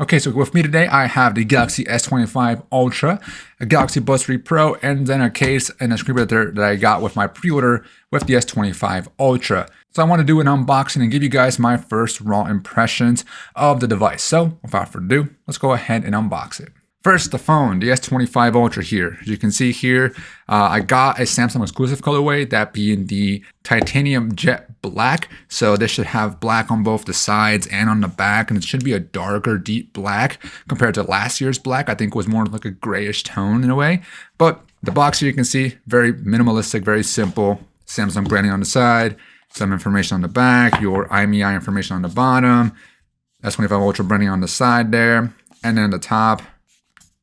Okay, so with me today, I have the Galaxy S25 Ultra, a Galaxy Buds 3 Pro, and then a case and a screen protector that I got with my pre-order with the S25 Ultra. So I want to do an unboxing and give you guys my first raw impressions of the device. So without further ado, let's go ahead and unbox it. First, the phone, the S25 Ultra here. As you can see here, I got a Samsung exclusive colorway, that being the titanium jet black. So this should have black on both the sides and on the back, and it should be a darker, deep black compared to last year's black. I think it was more like a grayish tone in a way. But the box here you can see, very minimalistic, very simple. Samsung branding on the side, some information on the back, your IMEI information on the bottom, S25 Ultra branding on the side there, and then the top,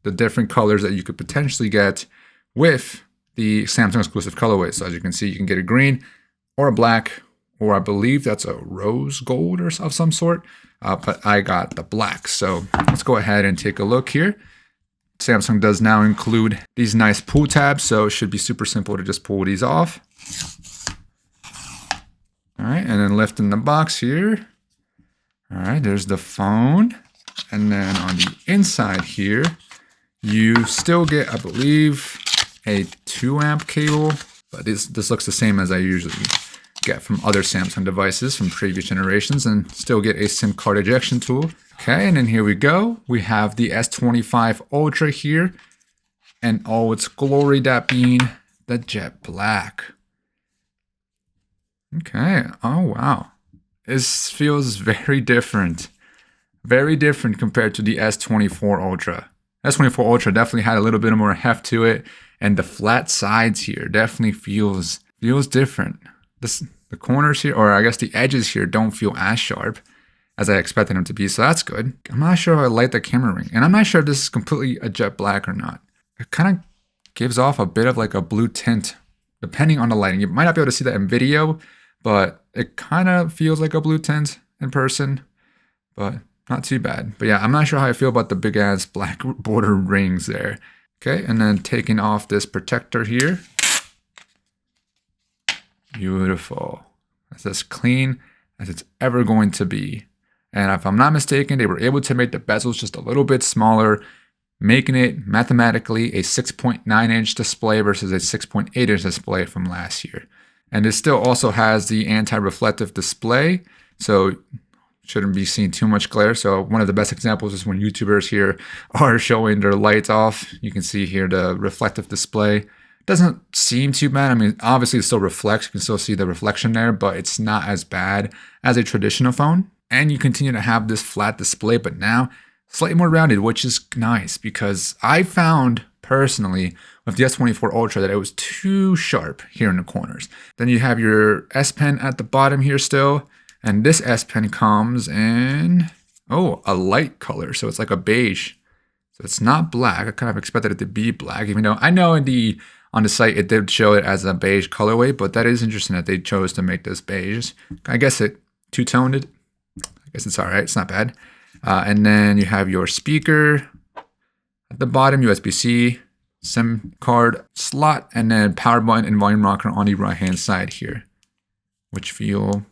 the different colors that you could potentially get with the Samsung exclusive colorway. So as you can see, you can get a green or a black, or I believe that's a rose gold or of some sort, but I got the black. So let's go ahead and take a look here. Samsung does now include these nice pull tabs, so it should be super simple to just pull these off. All right, and then lifting the box here. All right, there's the phone. And then on the inside here, you still get, I believe, a 2 amp cable, but this looks the same as I usually get from other Samsung devices from previous generations, and still get a SIM card ejection tool. Okay, and then here we go. We have the S25 Ultra here, and all its glory, that being the jet black. Okay, oh wow. This feels very different. Very different compared to the S24 Ultra. S24 Ultra definitely had a little bit more heft to it, and the flat sides here definitely feels different. The corners here, or I guess the edges here, don't feel as sharp as I expected them to be, so that's good. I'm not sure if I like the camera ring, and I'm not sure if this is completely a jet black or not. It kind of gives off a bit of like a blue tint, depending on the lighting. You might not be able to see that in video, but it kind of feels like a blue tint in person, but not too bad. But yeah, I'm not sure how I feel about the big ass black border rings there. Okay, and then taking off this protector here. Beautiful. That's as clean as it's ever going to be. And if I'm not mistaken, they were able to make the bezels just a little bit smaller, making it mathematically a 6.9 inch display versus a 6.8 inch display from last year. And it still also has the anti-reflective display, so shouldn't be seeing too much glare. So one of the best examples is when YouTubers here are showing their lights off. You can see here the reflective display. Doesn't seem too bad. I mean, obviously it still reflects. You can still see the reflection there, but it's not as bad as a traditional phone. And you continue to have this flat display, but now slightly more rounded, which is nice because I found personally with the S24 Ultra that it was too sharp here in the corners. Then you have your S Pen at the bottom here still. And this S Pen comes in, a light color. So it's like a beige. So it's not black. I kind of expected it to be black, even though I know on the site it did show it as a beige colorway, but that is interesting that they chose to make this beige. I guess it two-toned it. I guess it's all right. It's not bad. And then you have your speaker at the bottom, USB-C, SIM card slot, and then power button and volume rocker on the right-hand side here, which feel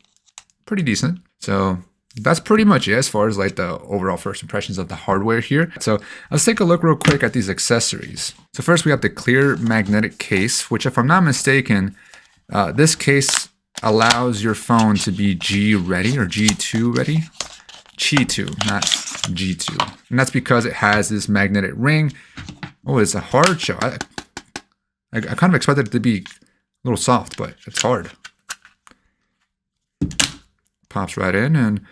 pretty decent. So that's pretty much it as far as like the overall first impressions of the hardware here. So let's take a look real quick at these accessories. So first we have the clear magnetic case, which if I'm not mistaken, this case allows your phone to be G ready or G2 ready. Qi2, not G2. And that's because it has this magnetic ring. Oh, it's a hard shell. I kind of expected it to be a little soft, but it's hard. Pops right in and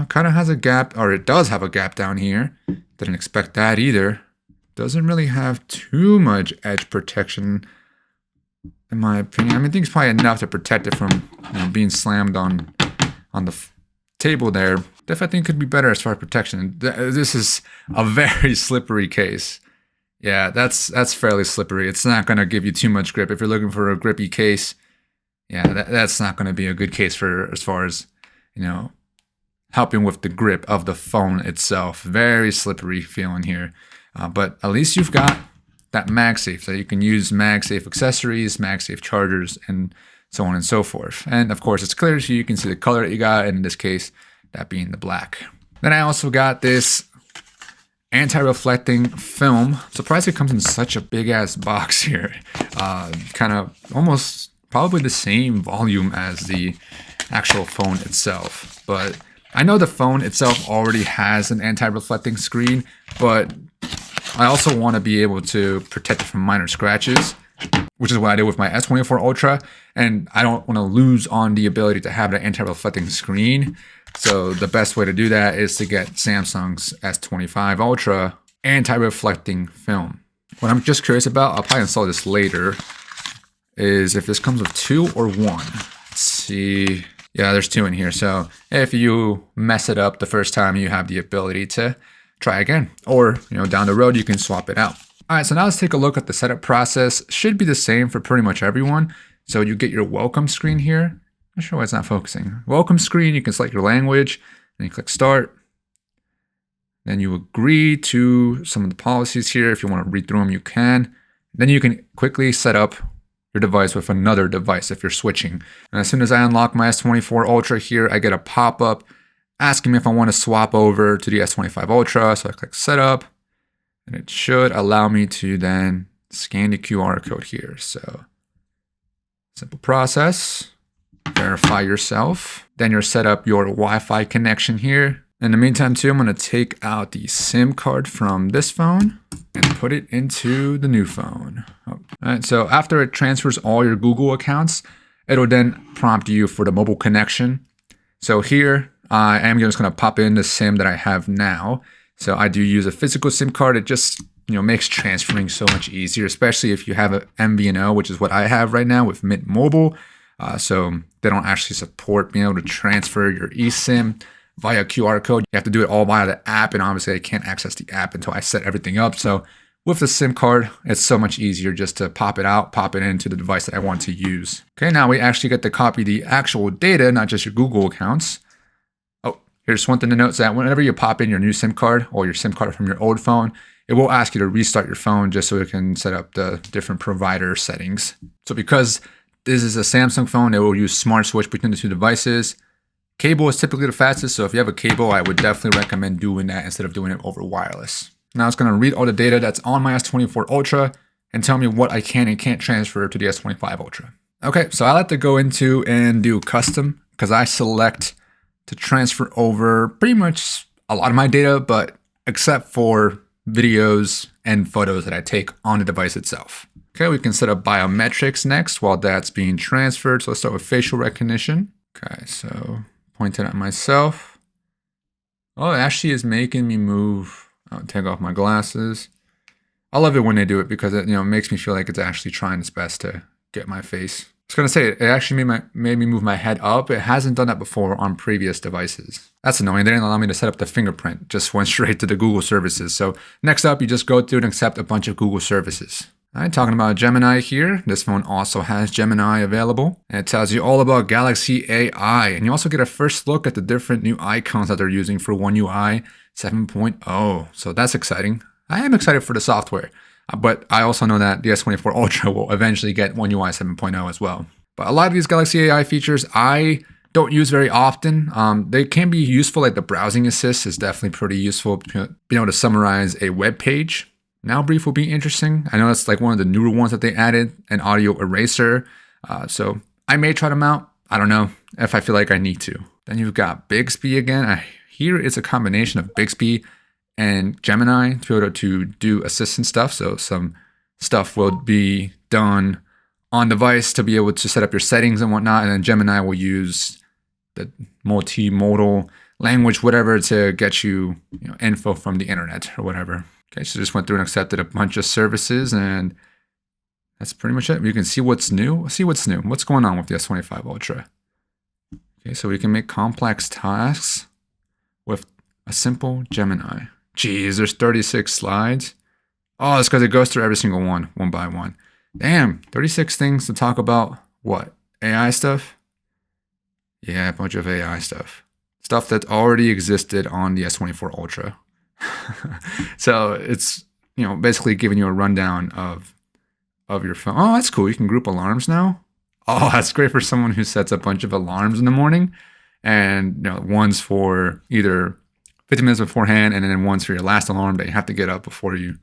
kind of has a gap, or it does have a gap down here. Didn't expect that either. Doesn't really have too much edge protection, in my opinion. I mean, I think it's probably enough to protect it from being slammed on the table there. Definitely think it could be better as far as protection. This is a very slippery case. Yeah, that's fairly slippery. It's not going to give you too much grip. If you're looking for a grippy case, yeah, that's not going to be a good case for as far as helping with the grip of the phone itself. Very slippery feeling here. But at least you've got that MagSafe, so you can use MagSafe accessories, MagSafe chargers, and so on and so forth. And of course, it's clear so you can see the color that you got, and in this case, that being the black. Then I also got this anti-reflecting film. I'm surprised it comes in such a big ass box here. Kind of almost probably the same volume as the actual phone itself. But I know the phone itself already has an anti-reflecting screen, but I also want to be able to protect it from minor scratches, which is what I did with my S24 Ultra. And I don't want to lose on the ability to have an anti-reflecting screen. So the best way to do that is to get Samsung's S25 Ultra anti-reflecting film. What I'm just curious about, I'll probably install this later, is if this comes with 2 or 1. Let's see. Yeah, there's 2 in here. So if you mess it up the first time, you have the ability to try again. Or, down the road, you can swap it out. All right, so now let's take a look at the setup process. Should be the same for pretty much everyone. So you get your welcome screen here. I'm not sure why it's not focusing. Welcome screen, you can select your language, and you click start. Then you agree to some of the policies here. If you want to read through them, you can. Then you can quickly set up your device with another device if you're switching. And as soon as I unlock my S24 Ultra here, I get a pop-up asking me if I want to swap over to the S25 Ultra. So I click setup, and it should allow me to then scan the QR code here. So simple process, verify yourself. Then you'll set up your Wi-Fi connection here. In the meantime too, I'm going to take out the SIM card from this phone and put it into the new phone. All right, so after it transfers all your Google accounts, it'll then prompt you for the mobile connection. So here, I am just going to pop in the SIM that I have now. So I do use a physical SIM card. It just makes transferring so much easier, especially if you have an MVNO, which is what I have right now with Mint Mobile. So they don't actually support being able to transfer your eSIM via QR code. You have to do it all via the app, and obviously I can't access the app until I set everything up. So with the SIM card, it's so much easier just to pop it out, pop it into the device that I want to use. Okay, now we actually get to copy the actual data, not just your Google accounts. Oh, here's one thing to note is that whenever you pop in your new SIM card or your SIM card from your old phone, it will ask you to restart your phone just so it can set up the different provider settings. So because this is a Samsung phone, it will use smart switch between the two devices. Cable is typically the fastest, so if you have a cable, I would definitely recommend doing that instead of doing it over wireless. Now it's going to read all the data that's on my S24 Ultra and tell me what I can and can't transfer to the S25 Ultra. Okay, so I like to go into and do custom because I select to transfer over pretty much a lot of my data, but except for videos and photos that I take on the device itself. Okay, we can set up biometrics next while that's being transferred. So let's start with facial recognition. Okay, so pointing at myself. Oh, it actually is making me move. I'll take off my glasses. I love it when they do it because it makes me feel like it's actually trying its best to get my face. I was gonna say it actually made me move my head up. It hasn't done that before on previous devices. That's annoying. They didn't allow me to set up the fingerprint. Just went straight to the Google services. So next up, you just go through and accept a bunch of Google services. All right, talking about Gemini here. This phone also has Gemini available. And it tells you all about Galaxy AI. And you also get a first look at the different new icons that they're using for One UI 7.0. So that's exciting. I am excited for the software. But I also know that the S24 Ultra will eventually get One UI 7.0 as well. But a lot of these Galaxy AI features I don't use very often. They can be useful, like the browsing assist is definitely pretty useful. Being able to summarize a web page. Now Brief will be interesting. I know that's like one of the newer ones that they added, an audio eraser. So I may try them out. I don't know if I feel like I need to. Then you've got Bixby again. I hear it's a combination of Bixby and Gemini to be able to do assistant stuff. So some stuff will be done on device to be able to set up your settings and whatnot. And then Gemini will use the multimodal language, whatever, to get you, info from the internet or whatever. Okay, so just went through and accepted a bunch of services, and that's pretty much it. You can see what's new. See what's new. What's going on with the S25 Ultra. Okay, so we can make complex tasks with a simple Gemini. Geez, there's 36 slides. Oh, it's because it goes through every single one by one. Damn, 36 things to talk about. What? AI stuff? Yeah, a bunch of AI stuff. Stuff that already existed on the S24 Ultra. So it's, basically giving you a rundown of your phone. Oh, that's cool. You can group alarms now. Oh, that's great for someone who sets a bunch of alarms in the morning. And, one's for either 50 minutes beforehand, and then once for your last alarm that you have to get up before you're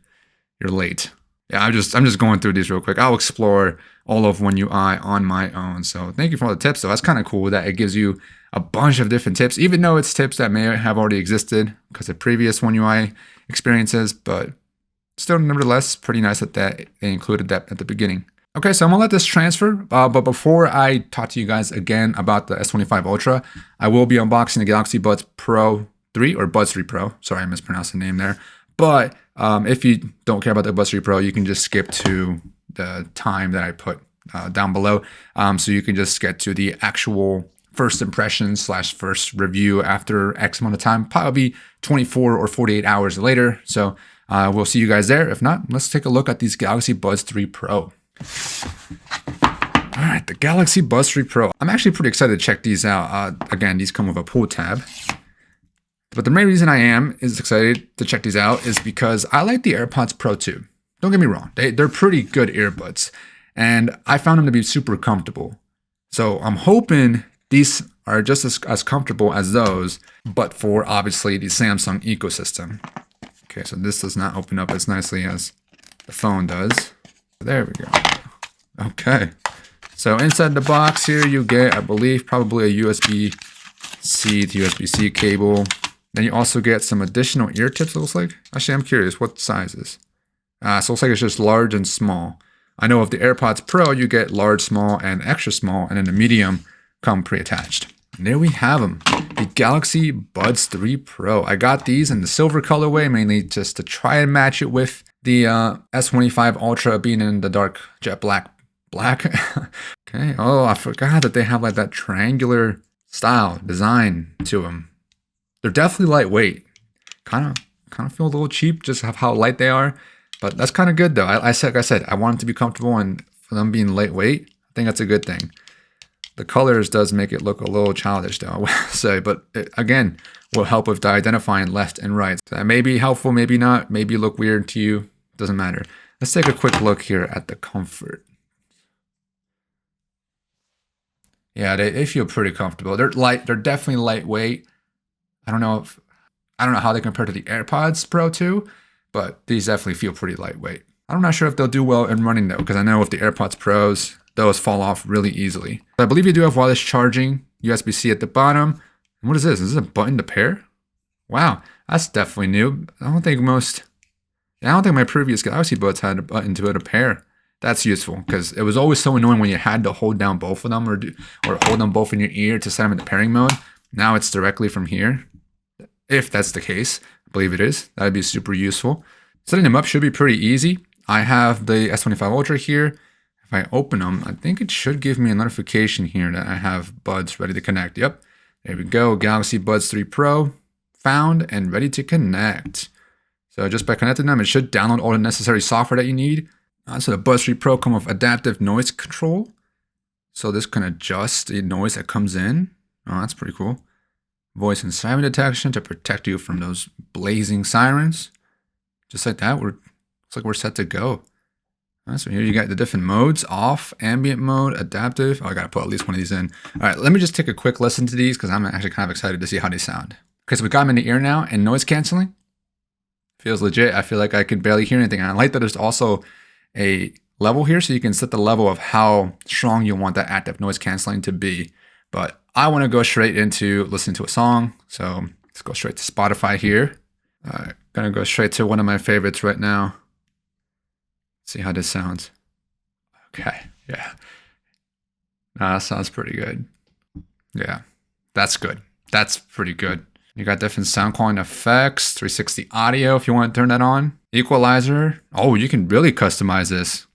late. Yeah, I'm just going through these real quick. I'll explore all of One UI on my own. So thank you for all the tips. So that's kind of cool that it gives you a bunch of different tips, even though it's tips that may have already existed because of previous One UI experiences, but still, nevertheless, pretty nice that they included that at the beginning. Okay, so I'm gonna let this transfer, but before I talk to you guys again about the S25 Ultra, I will be unboxing the Galaxy Buds Pro 3 or Buds 3 Pro. Sorry, I mispronounced the name there. But if you don't care about the Buds 3 Pro, you can just skip to the time that I put down below. So you can just get to the actual first impression / first review after X amount of time, probably 24 or 48 hours later. So we'll see you guys there. If not, let's take a look at these Galaxy Buds 3 Pro. All right, the Galaxy Buds 3 Pro. I'm actually pretty excited to check these out. Again, these come with a pull tab. But the main reason I am excited to check these out is because I like the AirPods Pro 2. Don't get me wrong. They're pretty good earbuds. And I found them to be super comfortable. So I'm hoping these are just as comfortable as those, but for obviously the Samsung ecosystem. Okay, so this does not open up as nicely as the phone does. There we go. Okay. So inside the box here, you get, I believe, probably a USB-C to USB-C cable. Then you also get some additional ear tips, it looks like. Actually, I'm curious, what sizes? So it looks like it's just large and small. I know with the AirPods Pro, you get large, small, and extra small, and then the medium come pre-attached. And there we have them, the Galaxy Buds 3 Pro. I got these in the silver colorway, mainly just to try and match it with the S25 Ultra being in the dark jet black. Okay, oh, I forgot that they have like that triangular style design to them. They're definitely lightweight. Kind of feel a little cheap just how light they are, but that's kind of good though. Like I said, I want them to be comfortable, and for them being lightweight, I think that's a good thing. The colors does make it look a little childish though, I will say, but it, again, will help with the identifying left and right. So that may be helpful, maybe not, maybe look weird to you, doesn't matter. Let's take a quick look here at the comfort. Yeah, they feel pretty comfortable. They're definitely lightweight. I don't know how they compare to the AirPods Pro 2, but these definitely feel pretty lightweight. I'm not sure if they'll do well in running though, because I know with the AirPods Pros, those fall off really easily. I believe you do have wireless charging, USB-C at the bottom. And what is this? Is this a button to pair? Wow, that's definitely new. I don't think my previous Galaxy Buds had a button to pair. That's useful because it was always so annoying when you had to hold down both of them or hold them both in your ear to set them in the pairing mode. Now it's directly from here. If that's the case, I believe it is. That'd be super useful. Setting them up should be pretty easy. I have the S25 Ultra here. If I open them, I think it should give me a notification here that I have buds ready to connect. Yep, there we go. Galaxy Buds 3 Pro found and ready to connect. So just by connecting them, it should download all the necessary software that you need. So the Buds 3 Pro come with adaptive noise control. So this can adjust the noise that comes in. Oh, that's pretty cool. Voice and siren detection to protect you from those blazing sirens. Just like that, looks like we're set to go. All right, so here you got the different modes: off, ambient mode, adaptive. Oh, I gotta put at least one of these in. All right, let me just take a quick listen to these because I'm actually kind of excited to see how they sound. Okay, so we got them in the ear now, and noise canceling feels legit. I feel like I can barely hear anything. And I like that there's also a level here, so you can set the level of how strong you want that active noise canceling to be. But I want to go straight into listening to a song, so let's go straight to Spotify here. All right, gonna go straight to one of my favorites right now. See how this sounds. Okay, yeah. That sounds pretty good. Yeah, that's good. That's pretty good. You got different sound quality effects, 360 audio if you want to turn that on. Equalizer. Oh, you can really customize this.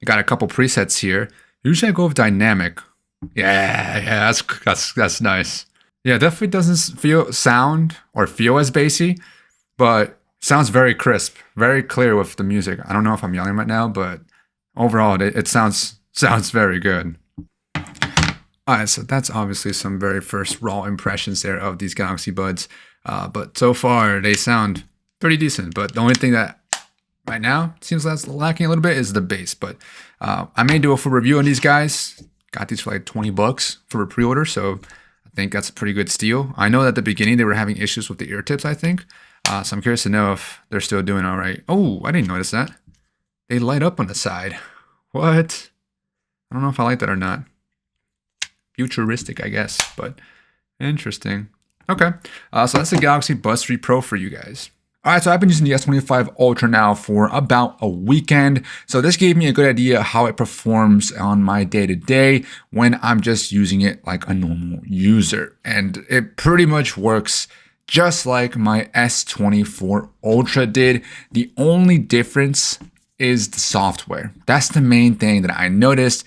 You got a couple presets here. Usually I go with dynamic. Yeah, that's nice. Yeah, definitely doesn't feel as bassy, but sounds very crisp, very clear with the music. I don't know if I'm yelling right now, but overall it sounds very good. All right, so that's obviously some very first raw impressions there of these Galaxy Buds. But so far they sound pretty decent. But the only thing that right now seems that's lacking a little bit is the bass. But I may do a full review on these guys. Got these for like $20 for a pre-order, so I I think that's a pretty good steal. I know that at the beginning they were having issues with the ear tips, I think. So I'm curious to know if they're still doing all right. Oh, I didn't notice that. They light up on the side. What? I don't know if I like that or not. Futuristic, I guess, but interesting. Okay, so that's the Galaxy Buds 3 Pro for you guys. All right, so I've been using the S25 Ultra now for about a weekend. So this gave me a good idea how it performs on my day-to-day when I'm just using it like a normal user. And it pretty much works just like my S24 Ultra did. The only difference is the software. That's the main thing that I noticed.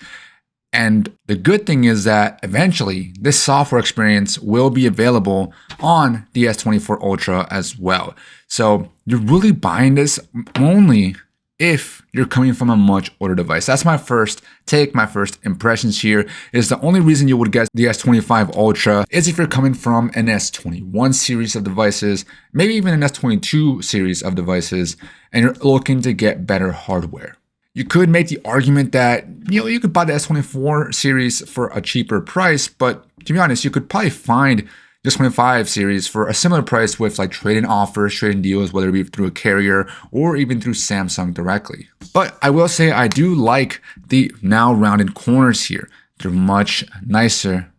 And the good thing is that eventually this software experience will be available on the S24 Ultra as well. So you're really buying this only if you're coming from a much older device. That's my first take, my first impressions here is the only reason you would get the S25 Ultra is if you're coming from an S21 series of devices, maybe even an S22 series of devices, and you're looking to get better hardware. You could make the argument that, you could buy the S24 series for a cheaper price, but to be honest, you could probably find the S25 series for a similar price with like trade-in offers, trade-in deals, whether it be through a carrier or even through Samsung directly. But I will say I do like the now rounded corners here. They're much nicer.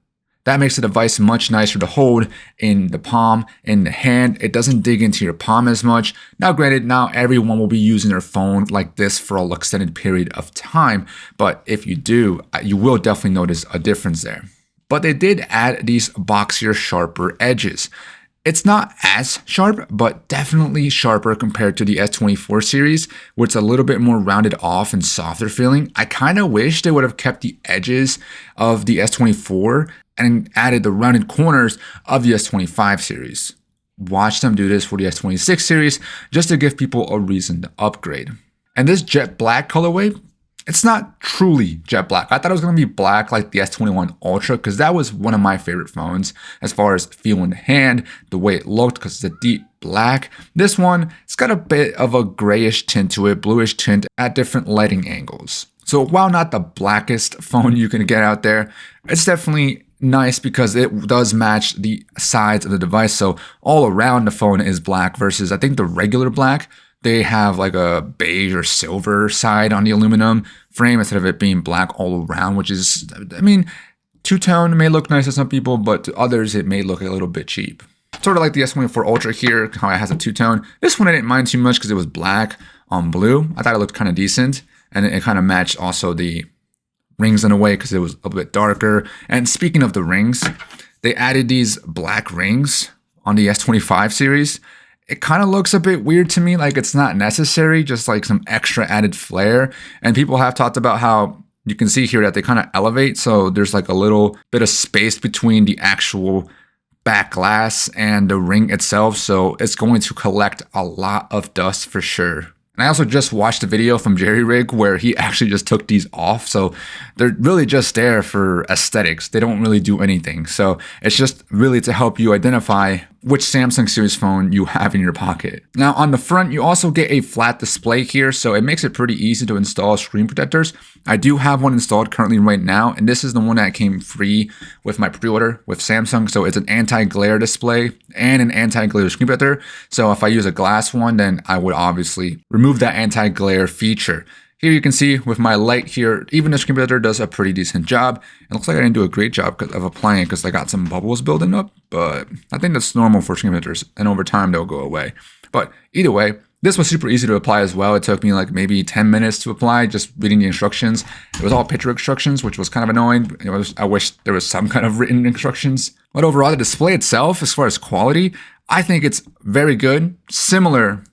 That makes the device much nicer to hold in the palm, in the hand. It doesn't dig into your palm as much. Now, granted, now everyone will be using their phone like this for an extended period of time. But if you do, you will definitely notice a difference there. But they did add these boxier, sharper edges. It's not as sharp, but definitely sharper compared to the S24 series, where it's a little bit more rounded off and softer feeling. I kind of wish they would have kept the edges of the S24 and added the rounded corners of the S25 series. Watch them do this for the S26 series just to give people a reason to upgrade. And this jet black colorway, it's not truly jet black. I thought it was going to be black like the S21 Ultra because that was one of my favorite phones as far as feel in the hand, the way it looked because it's a deep black. This one, it's got a bit of a grayish tint to it, bluish tint at different lighting angles. So while not the blackest phone you can get out there, it's definitely nice because it does match the sides of the device. So all around the phone is black versus I think the regular black, they have like a beige or silver side on the aluminum frame instead of it being black all around, which is, I mean, two-tone may look nice to some people, but to others it may look a little bit cheap. Sort of like the S24 Ultra here, how it has a two-tone. This one I didn't mind too much because it was black on blue. I thought it looked kind of decent, and it kind of matched also the rings in a way because it was a little bit darker. And speaking of the rings, they added these black rings on the S25 series. It kind of looks a bit weird to me, like it's not necessary, just like some extra added flair. And people have talked about how you can see here that they kind of elevate, so there's like a little bit of space between the actual back glass and the ring itself, so it's going to collect a lot of dust for sure. And I also just watched a video from Jerry Rig where he actually just took these off. So they're really just there for aesthetics. They don't really do anything. So it's just really to help you identify which Samsung series phone you have in your pocket. Now on the front, you also get a flat display here. So it makes it pretty easy to install screen protectors. I do have one installed currently right now. And this is the one that came free with my pre-order with Samsung. So it's an anti-glare display and an anti-glare screen protector. So if I use a glass one, then I would obviously remove that anti-glare feature. Here you can see with my light here, even the screen protector does a pretty decent job. It looks like I didn't do a great job of applying it because I got some bubbles building up, but I think that's normal for screen protectors and over time they'll go away. But either way, this was super easy to apply as well. It took me like maybe 10 minutes to apply, just reading the instructions. It was all picture instructions, which was kind of annoying. I wish there was some kind of written instructions. But overall, the display itself, as far as quality, I think it's very good, similar,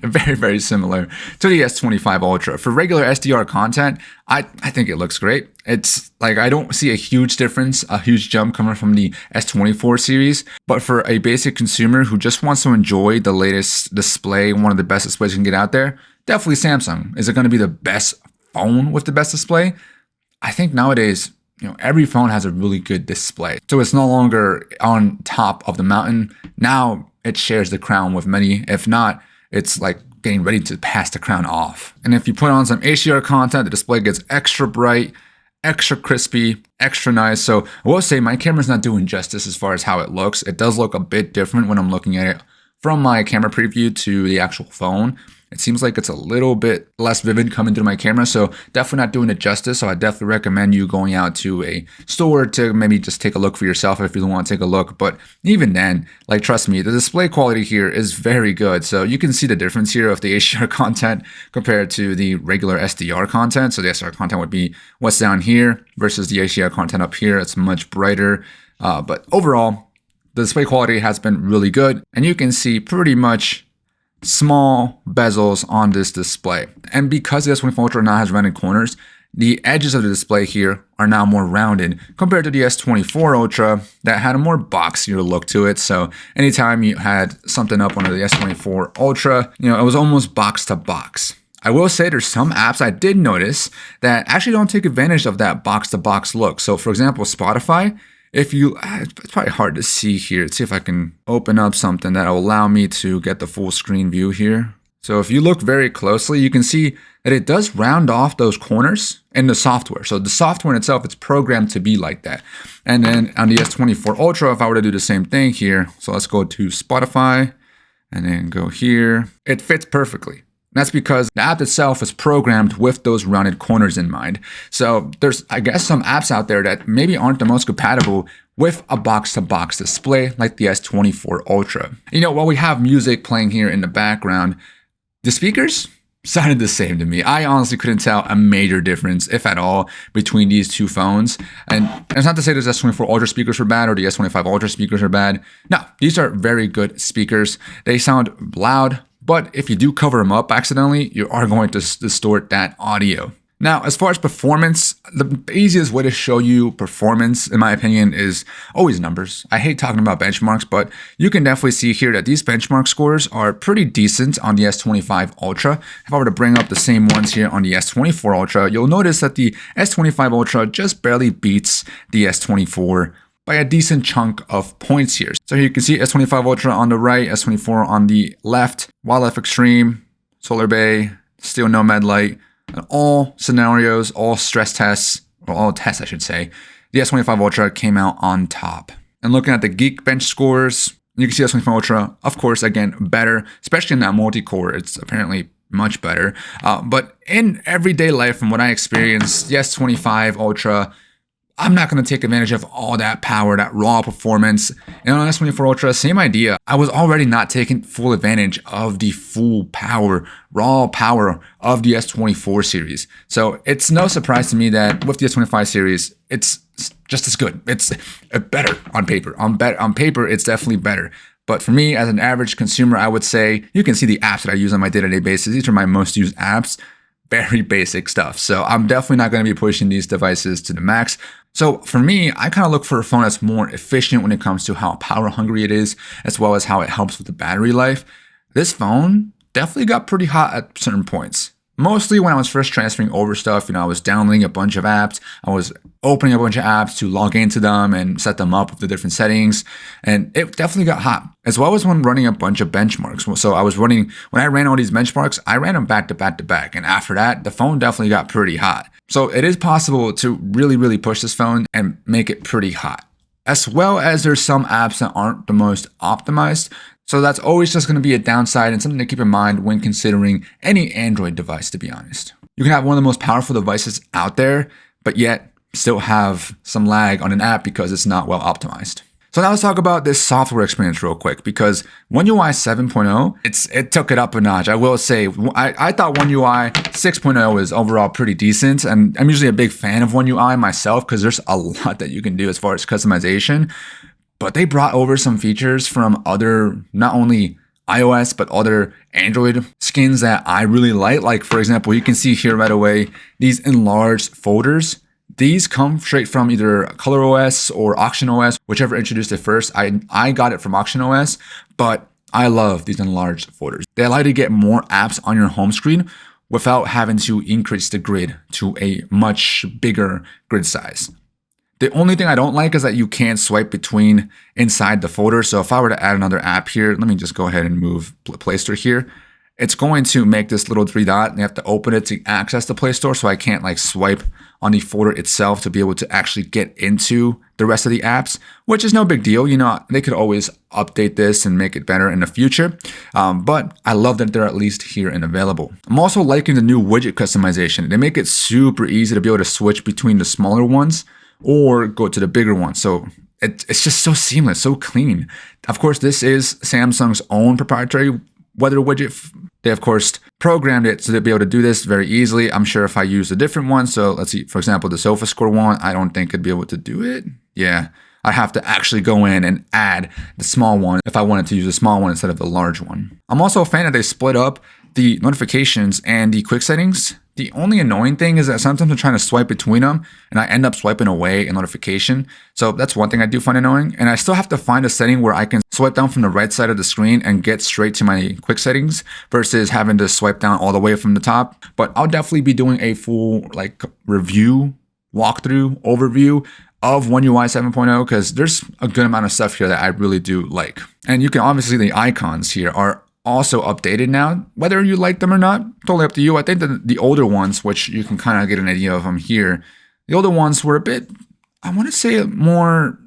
very, very similar to the S25 Ultra. For regular SDR content, I think it looks great. It's like, I don't see a huge difference, a huge jump coming from the S24 series. But for a basic consumer who just wants to enjoy the latest display, one of the best displays you can get out there, definitely Samsung. Is it going to be the best phone with the best display? I think nowadays, every phone has a really good display. So it's no longer on top of the mountain. Now it shares the crown with many. If not, it's like getting ready to pass the crown off. And if you put on some HDR content, the display gets extra bright. extra crispy, extra nice. So I will say my camera's not doing justice as far as how it looks. It does look a bit different when I'm looking at it from my camera preview to the actual phone. It seems like it's a little bit less vivid coming through my camera, so definitely not doing it justice. So I definitely recommend you going out to a store to maybe just take a look for yourself if you don't want to take a look. But even then, like, trust me, the display quality here is very good. So you can see the difference here of the HDR content compared to the regular SDR content. So the SDR content would be what's down here versus the HDR content up here. It's much brighter. But overall, the display quality has been really good, and you can see pretty much small bezels on this display. And because the S25 Ultra now has rounded corners, the edges of the display here are now more rounded compared to the S24 Ultra that had a more boxier look to it. So anytime you had something up on the S24 Ultra, it was almost box to box. I will say there's some apps I did notice that actually don't take advantage of that box to box look. So for example, Spotify, it's probably hard to see here. Let's see if I can open up something that will allow me to get the full screen view here. So if you look very closely, you can see that it does round off those corners in the software. So the software in itself, it's programmed to be like that. And then on the S24 Ultra, if I were to do the same thing here, so let's go to Spotify and then go here, it fits perfectly. That's because the app itself is programmed with those rounded corners in mind. So there's, I guess, some apps out there that maybe aren't the most compatible with a box-to-box display like the S24 Ultra. While we have music playing here in the background, the speakers sounded the same to me. I honestly couldn't tell a major difference, if at all, between these two phones. And it's not to say the S24 Ultra speakers were bad or the S25 Ultra speakers are bad. No, these are very good speakers. They sound loud, but if you do cover them up accidentally, you are going to distort that audio. Now, as far as performance, the easiest way to show you performance, in my opinion, is always numbers. I hate talking about benchmarks, but you can definitely see here that these benchmark scores are pretty decent on the S25 Ultra. If I were to bring up the same ones here on the S24 Ultra, you'll notice that the S25 Ultra just barely beats the S24 by a decent chunk of points here. So you can see S25 Ultra on the right, S24 on the left, Wildlife Extreme, Solar Bay, still Nomad Lite, and all scenarios, all stress tests, or all tests I should say, the S25 Ultra came out on top. And looking at the Geekbench scores, you can see S25 Ultra, of course, again, better, especially in that multi-core, it's apparently much better. But in everyday life, from what I experienced, the S25 Ultra, I'm not going to take advantage of all that power, that raw performance. And on S24 Ultra, same idea. I was already not taking full advantage of the full power, raw power of the S24 series. So it's no surprise to me that with the S25 series, it's just as good. It's better on paper. On paper, it's definitely better. But for me, as an average consumer, I would say you can see the apps that I use on my day-to-day basis. These are my most used apps. Very basic stuff. So I'm definitely not going to be pushing these devices to the max. So for me, I kind of look for a phone that's more efficient when it comes to how power hungry it is, as well as how it helps with the battery life. This phone definitely got pretty hot at certain points. Mostly when I was first transferring over stuff, I was downloading a bunch of apps. I was opening a bunch of apps to log into them and set them up with the different settings. And it definitely got hot, as well as when running a bunch of benchmarks. So when I ran all these benchmarks, I ran them back to back to back. And after that, the phone definitely got pretty hot. So it is possible to really, really push this phone and make it pretty hot. As well as there's some apps that aren't the most optimized. So that's always just going to be a downside and something to keep in mind when considering any Android device, to be honest. You can have one of the most powerful devices out there, but yet still have some lag on an app because it's not well optimized. So now let's talk about this software experience real quick, because One UI 7.0, it took it up a notch. I will say, I thought One UI 6.0 is overall pretty decent, and I'm usually a big fan of One UI myself because there's a lot that you can do as far as customization. But they brought over some features from other, not only iOS, but other Android skins that I really like. Like, for example, you can see here right away, these enlarged folders. These come straight from either ColorOS or AuctionOS, whichever introduced it first. I got it from AuctionOS, but I love these enlarged folders. They allow you to get more apps on your home screen without having to increase the grid to a much bigger grid size. The only thing I don't like is that you can't swipe between inside the folder. So if I were to add another app here, let me just go ahead and move Play Store here. it's going to make this little 3 dot and you have to open it to access the Play Store. So I can't like swipe on the folder itself to be able to actually get into the rest of the apps, which is no big deal. You know, they could always update this and make it better in the future. But I love that they're at least here and available. I'm also liking the new widget customization. They make it super easy to be able to switch between the smaller ones or go to the bigger ones. So it's just so seamless, so clean. Of course, this is Samsung's own proprietary weather widget. They, of course, programmed it so they'll be able to do this very easily. I'm sure if I use a different one, so let's see, for example, the SofaScore one, I don't think I'd be able to do it. Yeah, I have to actually go in and add the small one if I wanted to use the small one instead of the large one. I'm also a fan that they split up the notifications and the quick settings. The only annoying thing is that sometimes I'm trying to swipe between them and I end up swiping away a notification. So that's one thing I do find annoying. And I still have to find a setting where I can swipe down from the right side of the screen and get straight to my quick settings versus having to swipe down all the way from the top. But I'll definitely be doing a full like review, walkthrough, overview of One UI 7.0 because there's a good amount of stuff here that I really do like. And you can obviously, the icons here are also updated now, whether you like them or not, totally up to you. I think that the older ones, which you can kind of get an idea of them here, the older ones were a bit, I want to say more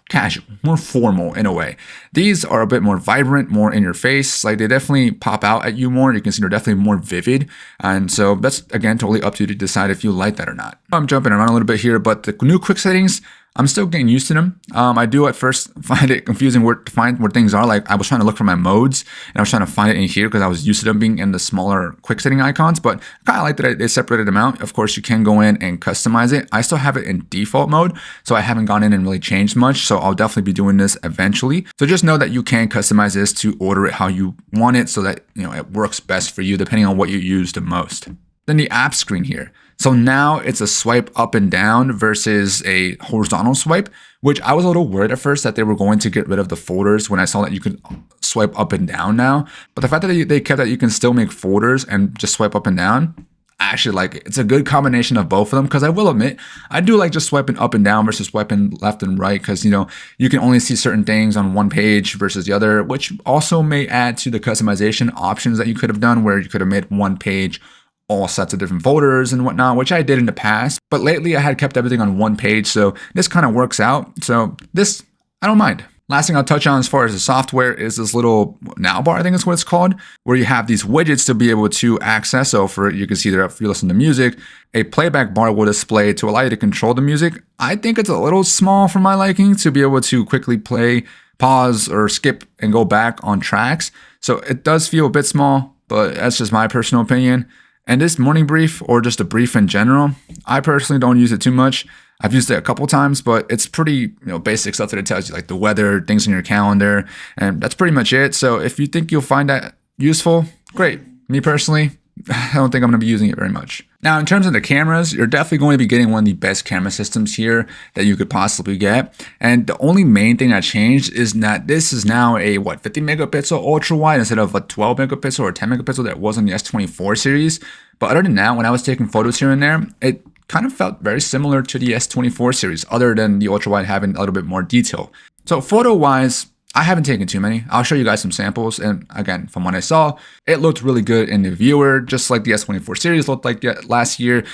casual, more formal in a way. These are a bit more vibrant, more in your face. Like they definitely pop out at you more. You can see they're definitely more vivid. And so that's, again, totally up to you to decide if you like that or not. I'm jumping around a little bit here, but the new quick settings, I'm still getting used to them. I do at first find it confusing to find where things are. Like I was trying to look for my modes and I was trying to find it in here because I was used to them being in the smaller quick setting icons, but I kind of like that they separated them out. Of course, you can go in and customize it. I still have it in default mode, so I haven't gone in and really changed much. So I'll definitely be doing this eventually. So just know that you can customize this to order it how you want it so that, you know, it works best for you depending on what you use the most. Then the app screen here. So now it's a swipe up and down versus a horizontal swipe, which I was a little worried at first that they were going to get rid of the folders when I saw that you could swipe up and down now. But the fact that they kept that you can still make folders and just swipe up and down, I actually like it. It's a good combination of both of them because I will admit, I do like just swiping up and down versus swiping left and right because, you know, you can only see certain things on one page versus the other, which also may add to the customization options that you could have done where you could have made one page all sets of different folders and whatnot, which I did in the past. But lately I had kept everything on one page. So this kind of works out. So this, I don't mind. Last thing I'll touch on as far as the software is this little now bar, I think is what it's called, where you have these widgets to be able to access. So for you can see there, if you listen to music, a playback bar will display to allow you to control the music. I think it's a little small for my liking to be able to quickly play, pause, or skip and go back on tracks. So it does feel a bit small, but that's just my personal opinion. And this morning brief, or just a brief in general, I personally don't use it too much. I've used it a couple times, but it's pretty, basic stuff that it tells you, like the weather, things in your calendar, and that's pretty much it. So if you think you'll find that useful, great. Me personally, I don't think I'm going to be using it very much. Now, in terms of the cameras, you're definitely going to be getting one of the best camera systems here that you could possibly get. And the only main thing that changed is that this is now a 50 megapixel ultra wide instead of a 12 megapixel or 10 megapixel that was on the S24 series. But other than that, when I was taking photos here and there, it kind of felt very similar to the S24 series, other than the ultra wide having a little bit more detail. So photo wise, I haven't taken too many. I'll show you guys some samples. And again, from what I saw, it looked really good in the viewer, just like the S24 series looked like last year.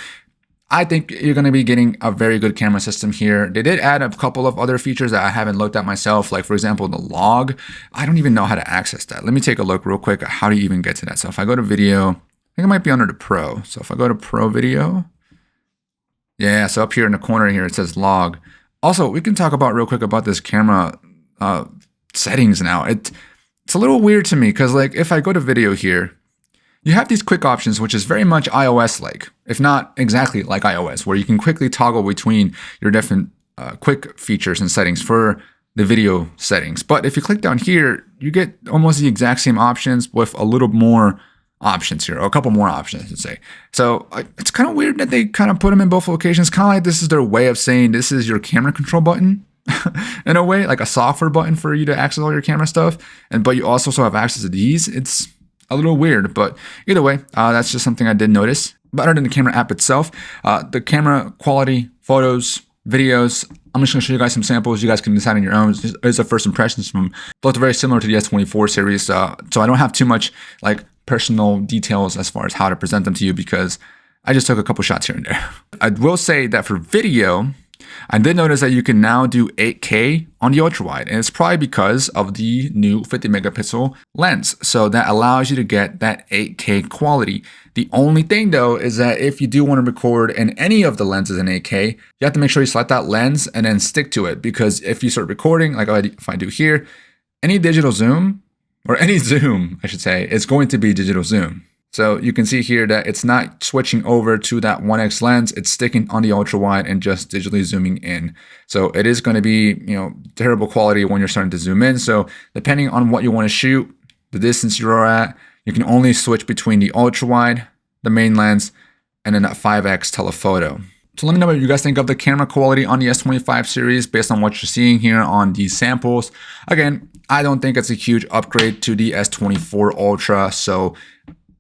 I think you're going to be getting a very good camera system here. They did add a couple of other features that I haven't looked at myself, like for example, the log. I don't even know how to access that. Let me take a look real quick at how do you even get to that. So if I go to video, I think it might be under the Pro. So if I go to Pro Video, yeah, so up here in the corner here, it says log. Also, we can talk about real quick about this camera settings now. It's a little weird to me because like if I go to video here, you have these quick options, which is very much iOS-like, if not exactly like iOS, where you can quickly toggle between your different quick features and settings for the video settings. But if you click down here, you get almost the exact same options with a little more options here, or a couple more options, I should say. So it's kind of weird that they kind of put them in both locations, kind of like this is their way of saying this is your camera control button. In a way, like a software button for you to access all your camera stuff, but you also have access to these. It's a little weird, but either way, that's just something I did notice. But other than the camera app itself, the camera quality, photos, videos, I'm just going to show you guys some samples. You guys can decide on your own. It's the first impressions from both very similar to the S24 series. So I don't have too much like personal details as far as how to present them to you because I just took a couple shots here and there. I will say that for video, I did notice that you can now do 8K on the ultra wide, and it's probably because of the new 50 megapixel lens. So that allows you to get that 8K quality. The only thing though is that if you do want to record in any of the lenses in 8K, you have to make sure you select that lens and then stick to it, because if you start recording, like if I do here, any digital zoom, or any zoom, I should say, is going to be digital zoom. So you can see here that it's not switching over to that 1x lens, it's sticking on the ultra wide and just digitally zooming in. So it is going to be, terrible quality when you're starting to zoom in. So depending on what you want to shoot, the distance you're at, you can only switch between the ultra wide, the main lens, and then that 5x telephoto. So let me know what you guys think of the camera quality on the S25 series based on what you're seeing here on these samples. Again, I don't think it's a huge upgrade to the S24 Ultra, so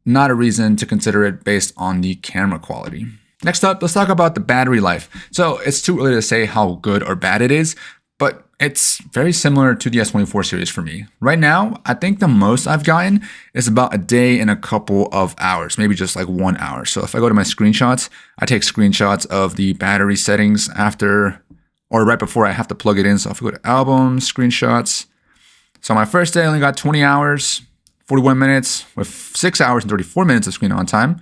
not a reason to consider it based on the camera quality. Next up, let's talk about the battery life. So it's too early to say how good or bad it is, but it's very similar to the S24 series for me. Right now, I think the most I've gotten is about a day and a couple of hours, maybe just like 1 hour. So if I go to my screenshots, I take screenshots of the battery settings after or right before I have to plug it in. So if I go to album, screenshots. So my first day I only got 20 hours, 41 minutes with 6 hours and 34 minutes of screen on time.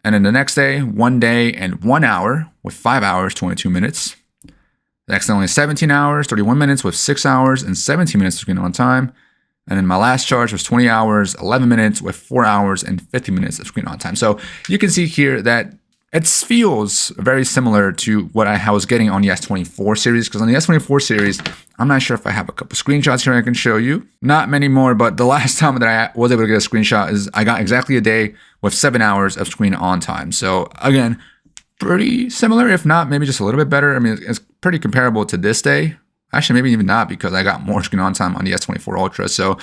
And then the next day, 1 day and 1 hour with 5 hours, 22 minutes. The next day, only 17 hours, 31 minutes with 6 hours and 17 minutes of screen on time. And then my last charge was 20 hours, 11 minutes with 4 hours and 50 minutes of screen on time. So you can see here that it feels very similar to what I was getting on the S24 series, because on the S24 series, I'm not sure if I have a couple screenshots here I can show you. Not many more, but the last time that I was able to get a screenshot is I got exactly a day with 7 hours of screen on time. So again, pretty similar, if not maybe just a little bit better. I mean, it's pretty comparable to this day. Actually, maybe even not, because I got more screen on time on the S24 Ultra. So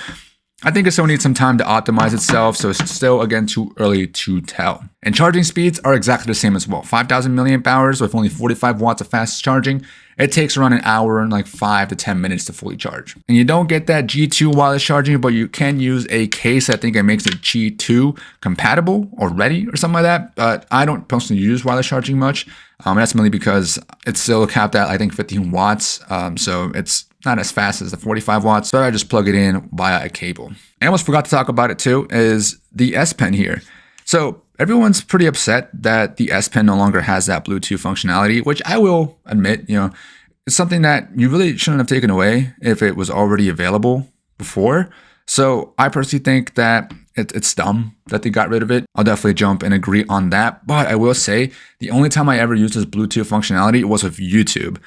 I think it still needs some time to optimize itself, so it's still, again, too early to tell. And charging speeds are exactly the same as well. 5,000 milliamp hours with only 45 watts of fast charging. It takes around an hour and like 5 to 10 minutes to fully charge. And you don't get that G2 wireless charging, but you can use a case. I think it makes it G2 compatible or ready or something like that. But I don't personally use wireless charging much. That's mainly because it's still capped at, I think, 15 watts. So it's not as fast as the 45 watts, so I just plug it in via a cable. I almost forgot to talk about it too, is the S Pen here. So everyone's pretty upset that the S Pen no longer has that Bluetooth functionality, which I will admit, it's something that you really shouldn't have taken away if it was already available before. So I personally think that it's dumb that they got rid of it. I'll definitely jump and agree on that. But I will say the only time I ever used this Bluetooth functionality was with YouTube,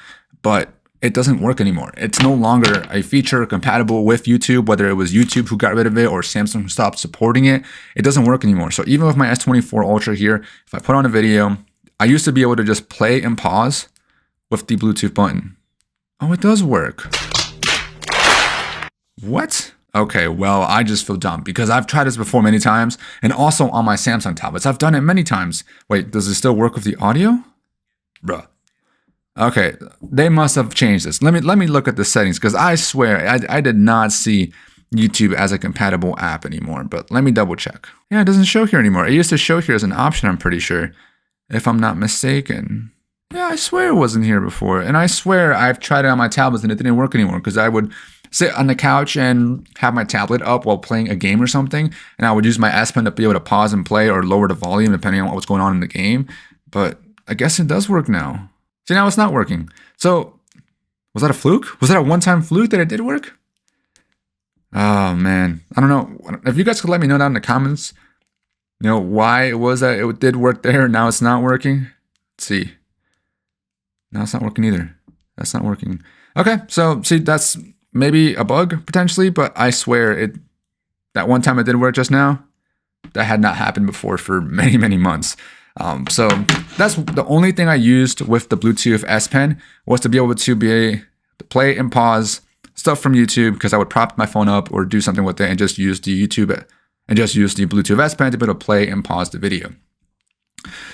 but it doesn't work anymore. It's no longer a feature compatible with YouTube, whether it was YouTube who got rid of it or Samsung who stopped supporting it. It doesn't work anymore. So even with my S24 Ultra here, if I put on a video, I used to be able to just play and pause with the Bluetooth button. Oh, it does work. What? Okay, well, I just feel dumb because I've tried this before many times, and also on my Samsung tablets. I've done it many times. Wait, does it still work with the audio? Bruh. Okay, they must have changed this. Let me look at the settings, because I swear I did not see YouTube as a compatible app anymore, but let me double check. Yeah, it doesn't show here anymore. It used to show here as an option, I'm pretty sure, if I'm not mistaken. Yeah, I swear it wasn't here before, and I swear I've tried it on my tablets and it didn't work anymore, because I would sit on the couch and have my tablet up while playing a game or something, and I would use my S Pen to be able to pause and play or lower the volume depending on what was going on in the game. But I guess it does work now. See, now it's not working. So was that a fluke? Was that a one-time fluke that it did work? Oh man, I don't know. If you guys could let me know down in the comments, why it was that it did work there and now it's not working. Let's see. Now it's not working either. That's not working. Okay, so see, that's maybe a bug potentially, but I swear that one time it did work just now, that had not happened before for many, many months. So that's the only thing I used with the Bluetooth S Pen, was to be able to play and pause stuff from YouTube, because I would prop my phone up or do something with it and just use the Bluetooth S Pen to be able to play and pause the video.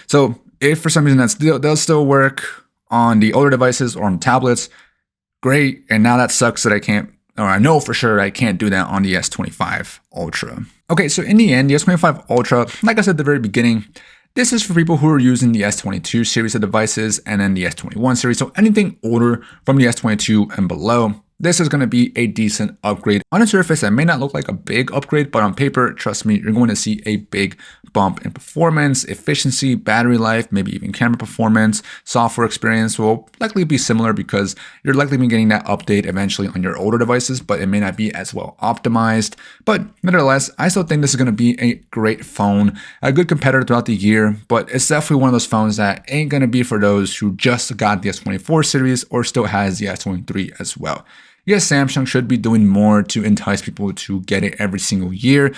So if for some reason that does still work on the older devices or on tablets, great. And now that sucks that I know for sure I can't do that on the S25 Ultra. Okay, so in the end, the S25 Ultra, like I said at the very beginning, this is for people who are using the S22 series of devices and then the S21 series. So anything older from the S22 and below, this is going to be a decent upgrade. On the surface, it may not look like a big upgrade, but on paper, trust me, you're going to see a big bump in performance, efficiency, battery life, maybe even camera performance. Software experience will likely be similar because you're likely be getting that update eventually on your older devices, but it may not be as well optimized. But nevertheless, I still think this is going to be a great phone, a good competitor throughout the year, but it's definitely one of those phones that ain't going to be for those who just got the S24 series or still has the S23 as well. Yes, Samsung should be doing more to entice people to get it every single year.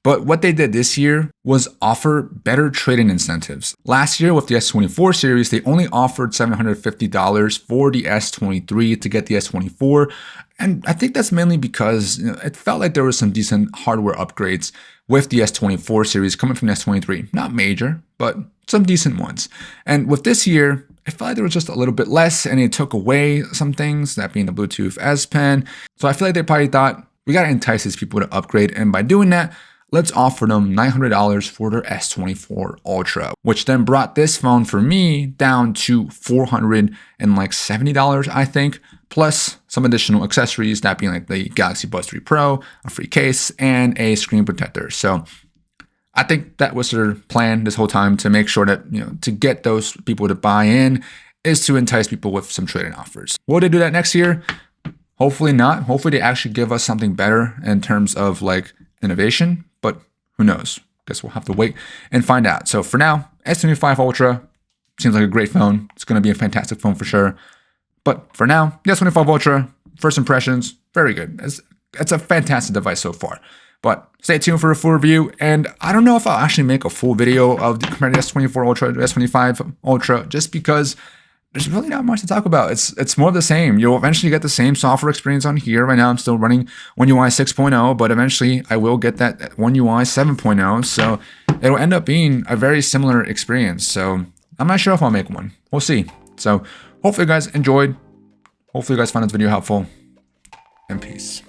But what they did this year was offer better trade-in incentives. Last year with the S24 series, they only offered $750 for the S23 to get the S24. And I think that's mainly because it felt like there was some decent hardware upgrades with the S24 series coming from the S23. Not major, but some decent ones. And with this year, I felt like there was just a little bit less and it took away some things, that being the Bluetooth S Pen. So I feel like they probably thought, we got to entice these people to upgrade. And by doing that, let's offer them $900 for their S24 Ultra, which then brought this phone for me down to $470, I think, plus some additional accessories, that being like the Galaxy Buds 3 Pro, a free case, and a screen protector. So I think that was their plan this whole time, to make sure that, to get those people to buy in is to entice people with some trade-in offers. Will they do that next year? Hopefully not. Hopefully they actually give us something better in terms of like innovation, but who knows? Guess we'll have to wait and find out. So for now, S25 Ultra seems like a great phone. It's going to be a fantastic phone for sure. But for now, the S25 Ultra, first impressions, very good. It's a fantastic device so far. But stay tuned for a full review, and I don't know if I'll actually make a full video of the comparing the S24 Ultra to S25 Ultra, just because there's really not much to talk about. It's more of the same. You'll eventually get the same software experience on here. Right now, I'm still running One UI 6.0, but eventually I will get that One UI 7.0. So it'll end up being a very similar experience. So I'm not sure if I'll make one. We'll see. So hopefully you guys enjoyed. Hopefully you guys found this video helpful, and peace.